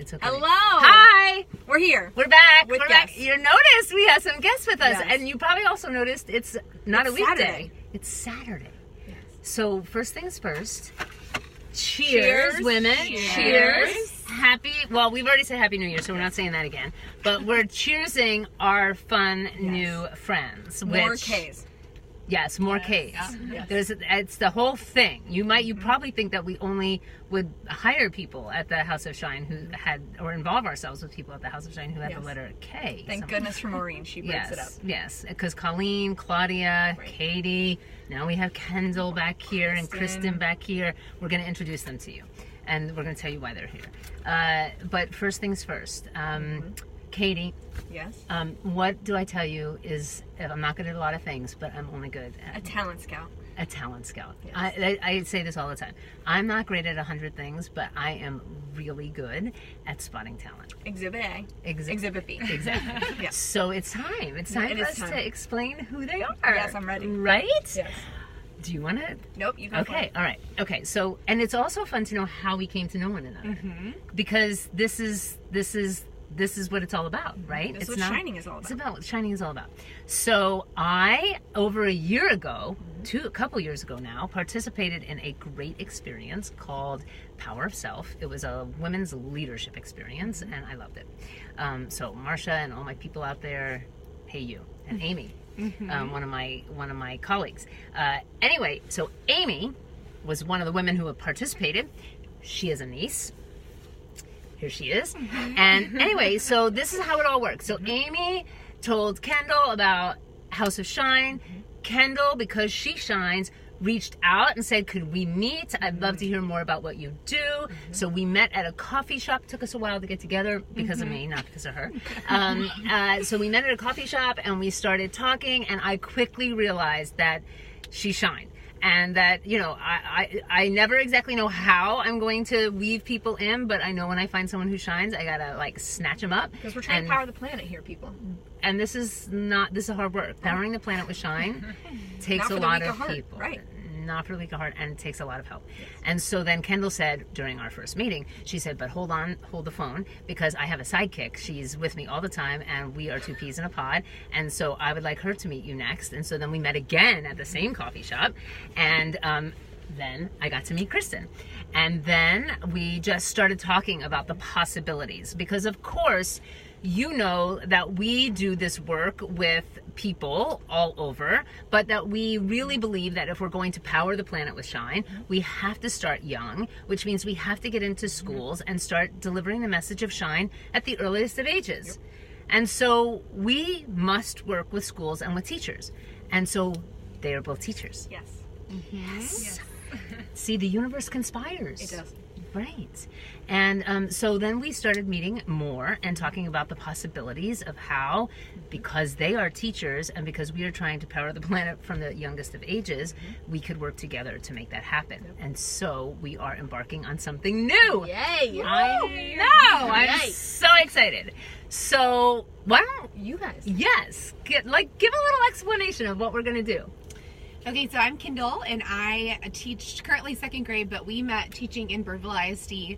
It's okay. Hello. Hi. We're here. We're back. With We're guests. back. You noticed we have some guests with us. Yes. And you probably also noticed it's not It's a weekday. Saturday. It's Saturday. Yes. So first things first. Cheers, women. Cheers. Happy, well, we've already said Happy New Year, so we're not saying that again. But we're cheersing our fun new friends. More which, K's. Yes, more Ks. Yes. It's the whole thing. You probably think that we only would hire people at the House of Shine who had, or involve ourselves with people at the House of Shine who had the letter K. Thank goodness for Maureen. She breaks it up. Yes, because Colleen, Claudia, Katie, now we have Kendall back here and Kristin back here. We're going to introduce them to you, and we're going to tell you why they're here. But first things first. Katie. Yes. What do I tell you is, I'm not good at a lot of things, but I'm only good at A talent scout. a talent scout. Yes. I say this all the time. I'm not great at 100 things, but I am really good at spotting talent. Exhibit A. Exhibit B. Exactly. Yes. So it's time. It's time It for is us time. to explain who they are. Yes, I'm ready. Right? Yes. Do you want to? Nope, you go for Okay, it. all right. Okay, so, and it's also fun to know how we came to know one another. Because this is what it's all about, right? This is what Shining is all about. It's about what Shining is all about. So I, over a year ago, a couple years ago now, participated in a great experience called Power of Self. It was a women's leadership experience, and I loved it. So Marsha and all my people out there, hey you, and Amy, one of my colleagues. Anyway, so Amy was one of the women who had participated. She has a niece. Here she is. And anyway, so this is how it all works. So Amy told Kendall about House of Shine. Kendall, because she shines, reached out and said, could we meet? I'd love to hear more about what you do. So we met at a coffee shop. Took us a while to get together because of me, not because of her. So we met at a coffee shop and we started talking, and I quickly realized that she shined. And that, you know, I never exactly know how I'm going to weave people in, but I know when I find someone who shines, I gotta like snatch them up. Because we're trying to power the planet here, people. And this is hard work. Powering the planet with shine takes Not a for the lot weak of of heart, people. right. Not for the weak of heart, and it takes a lot of help. And so then Kendall said during our first meeting, she said, but hold the phone, because I have a sidekick. She's with me all the time, and we are two peas in a pod, and so I would like her to meet you next. And so then we met again at the same coffee shop, and then I got to meet Kristin. And then we just started talking about the possibilities, because of course, you know that we do this work with people all over, but that we really believe that if we're going to power the planet with shine, we have to start young, which means we have to get into schools and start delivering the message of shine at the earliest of ages. And so we must work with schools and with teachers. And so they are both teachers. Yes. Yes. See, the universe conspires. It does. Right. And so then we started meeting more and talking about the possibilities of how, because they are teachers and because we are trying to power the planet from the youngest of ages, we could work together to make that happen. And so we are embarking on something new. Yay! I know. I'm so excited. So why don't You guys. Yes, give a little explanation of what we're going to do. Okay, so I'm Kendall, and I teach currently second grade, but we met teaching in Birdville ISD.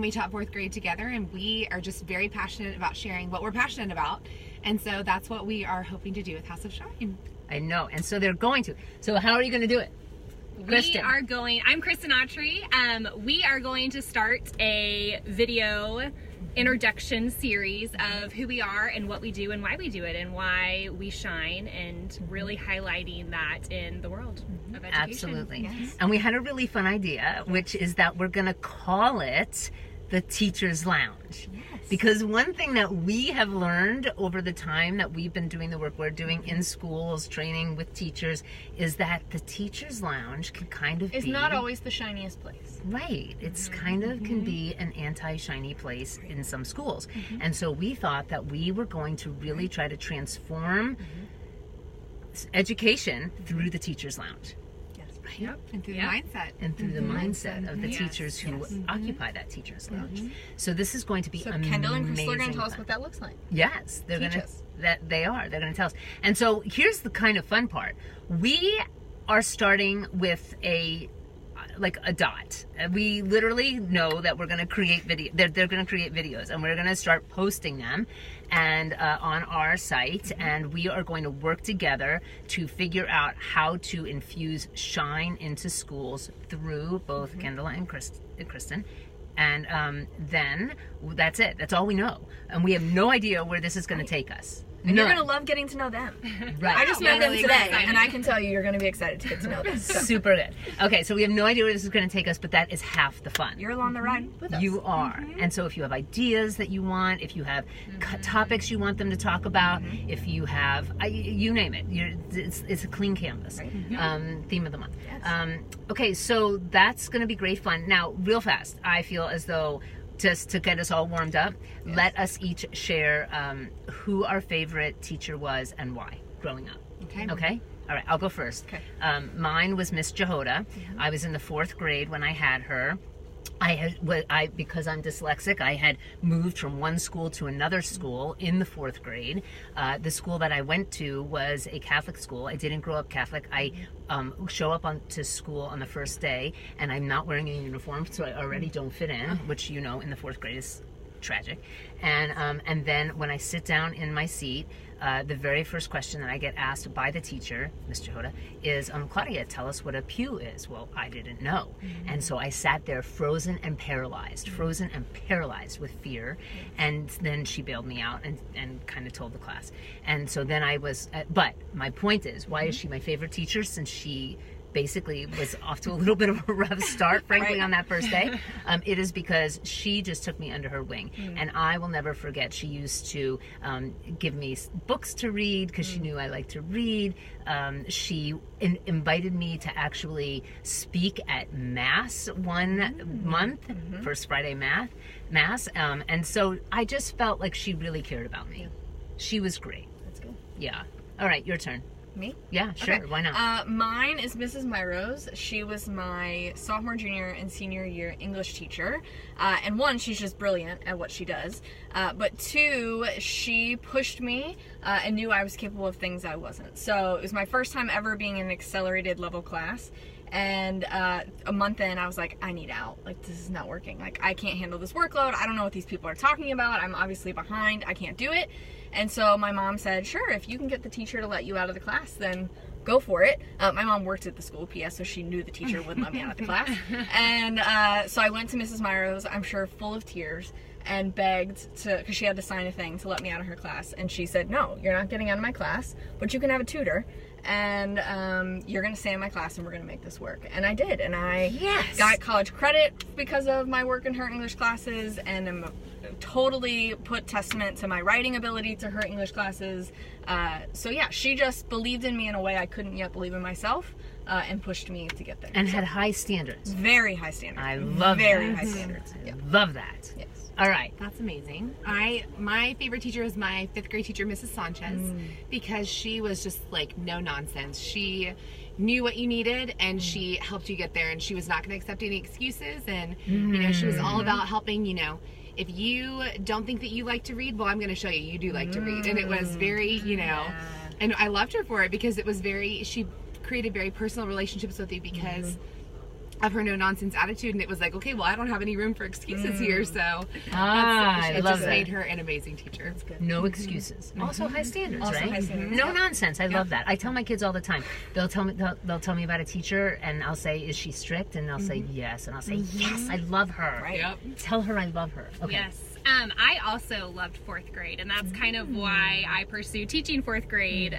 We taught fourth grade together, and we are just very passionate about sharing what we're passionate about. And so that's what we are hoping to do with House of Shine. I know, and so they're going to. So how are you going to do it? Kristin. I'm Kristin Autry. We are going to start a video introduction series of who we are and what we do and why we do it and why we shine, and really highlighting that in the world of education. Absolutely. Yes. And we had a really fun idea, which is that we're going to call it the Teacher's Lounge. Yes. Because one thing that we have learned over the time that we've been doing the work we're doing in schools, training with teachers, is that the Teacher's Lounge can kind of It's be... not always the shiniest place. Right. It's kind of can be an anti-shiny place in some schools. And so we thought that we were going to really try to transform education through the Teacher's Lounge. Yes. Right? Yep. And through the mindset. And through the mindset of the Yes. teachers who occupy that Teacher's Lounge. So this is going to be So amazing. Kendall and Kristin are going to tell us fun. what that looks like. Yes, they're Teach going to. us. That they are. They're going to tell us. And so here's the kind of fun part. We are starting with like a dot. We literally know that we're going to create video. They're going to create videos, and we're going to start posting them, and on our site. And we are going to work together to figure out how to infuse shine into schools through both Kendall and Kristin. And then that's it. That's all we know, and we have no idea where this is going to take us. And you're going to love getting to know them. Right. I just met them today, and I can tell you, you're going to be excited to get to know them. So. Super good. Okay, so we have no idea where this is going to take us, but that is half the fun. You're along the ride with us. You are. And so if you have ideas that you want, if you have topics you want them to talk about, if you have, you name it. It's a clean canvas. Right. Theme of the month. Yes. Okay, so that's going to be great fun. Now, real fast, I feel as though, just to get us all warmed up, let us each share who our favorite teacher was and why growing up. Okay? All right, I'll go first. Okay. Mine was Miss Jehoda. I was in the 4th grade when I had her. Because I'm dyslexic, I had moved from one school to another school in the 4th grade. The school that I went to was a Catholic school. I didn't grow up Catholic. I show up to school on the first day, and I'm not wearing a uniform, so I already don't fit in, which, you know, in the 4th grade is tragic. And then when I sit down in my seat, the very first question that I get asked by the teacher, Miss Jehoda, is, Claudia, tell us what a pew is. Well, I didn't know. And so I sat there frozen and paralyzed with fear. And then she bailed me out and kind of told the class. And so then I was, but my point is, why is she my favorite teacher? Since she basically was off to a little bit of a rough start, frankly, on that first day. It is because she just took me under her wing. And I will never forget, she used to give me books to read because she knew I liked to read. She invited me to actually speak at Mass one month, First Friday Mass. And so I just felt like she really cared about me. She was great. That's good. Yeah. All right, your turn. Me? Yeah, sure. Okay. Why not? Mine is Mrs. Myrose. She was my sophomore, junior, and senior year English teacher. And one, she's just brilliant at what she does. But two, she pushed me and knew I was capable of things I wasn't. So it was my first time ever being in an accelerated level class. And a month in, I was like, I need out. Like, this is not working. Like, I can't handle this workload. I don't know what these people are talking about. I'm obviously behind. I can't do it. And so my mom said, sure, if you can get the teacher to let you out of the class, then go for it. My mom worked at the school, P.S., so she knew the teacher wouldn't let me out of the class. And so I went to Mrs. Myrose, I'm sure full of tears, and begged to, because she had to sign a thing to let me out of her class. And she said, no, you're not getting out of my class, but you can have a tutor. And you're going to stay in my class and we're going to make this work. And I did. And I got college credit because of my work in her English classes, and I'm totally put testament to my writing ability to her English classes. So yeah, she just believed in me in a way I couldn't yet believe in myself, and pushed me to get there. And had high standards. Very high standards. I love Very that. high standards. I love that. Yes. All right. That's amazing. My favorite teacher was my 5th grade teacher, Mrs. Sanchez, because she was just like no nonsense. She knew what you needed and she helped you get there, and she was not going to accept any excuses. And you know, she was all about helping. You know, if you don't think that you like to read, well, I'm going to show you you do like to read. And it was very, you know, and I loved her for it because it was she created very personal relationships with you because of her no-nonsense attitude, and it was like, okay, well, I don't have any room for excuses here, so I love that. Made her an amazing teacher. That's good. No excuses. Also high standards, Also right? high standards. No nonsense. I love that. I tell my kids all the time. They'll tell me about a teacher, and I'll say, is she strict? And they'll say yes, and I'll say yes, I love her. Right. Yep. Tell her I love her. Okay. Yes. I also loved 4th grade, and that's kind of why I pursued teaching 4th grade.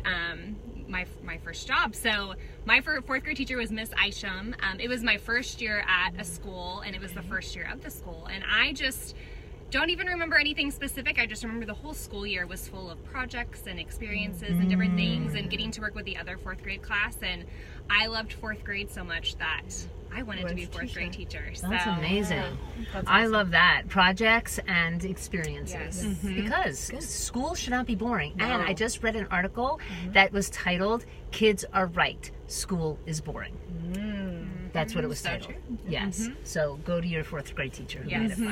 My first job. So my 4th grade teacher was Miss Isham. It was my first year at a school, and it was the first year of the school. And I just don't even remember anything specific. I just remember the whole school year was full of projects and experiences and different things, and getting to work with the other 4th grade class. And I loved 4th grade so much that I wanted to be a 4th grade teacher. That's amazing. That's I awesome. love that. Projects and experiences. Yes. Because school should not be boring. No. And I just read an article that was titled, Kids Are Right, School is Boring. That's what it was So titled. true. Yes. So go to your 4th grade teacher who made Yes. it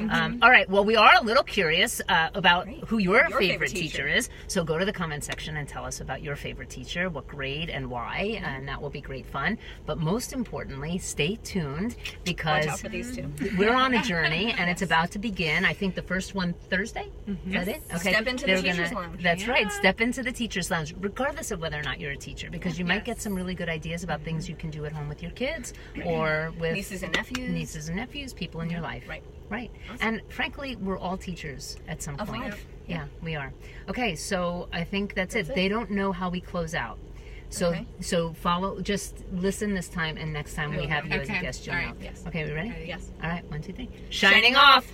fun. All right. Well, we are a little curious about Great. who your Your favorite favorite teacher teacher. is. So go to the comment section and tell us about your favorite teacher, what grade and why, and that will be great fun. But most importantly, stay tuned Watch out because for these two. we're on a journey and it's about to begin. I think the first one Thursday. Is that it? Okay. Step into the They're teacher's lounge. That's right. Step into the teacher's lounge, regardless of whether or not you're a teacher, because you might get some really good ideas about things you can do at home with your kids or with Nieces and nephews. people in your life. Right. Right. And frankly, we're all teachers at some Of point. life. Yeah, we are. Okay, so I think that's it. They don't know how we close out. So Okay. so follow, just listen this time, and next time we Will have do. you as a Okay. guest, you'll All know. right. Yes. Okay, we ready? Yes. All right, 1, 2, 3. Shining Shining off.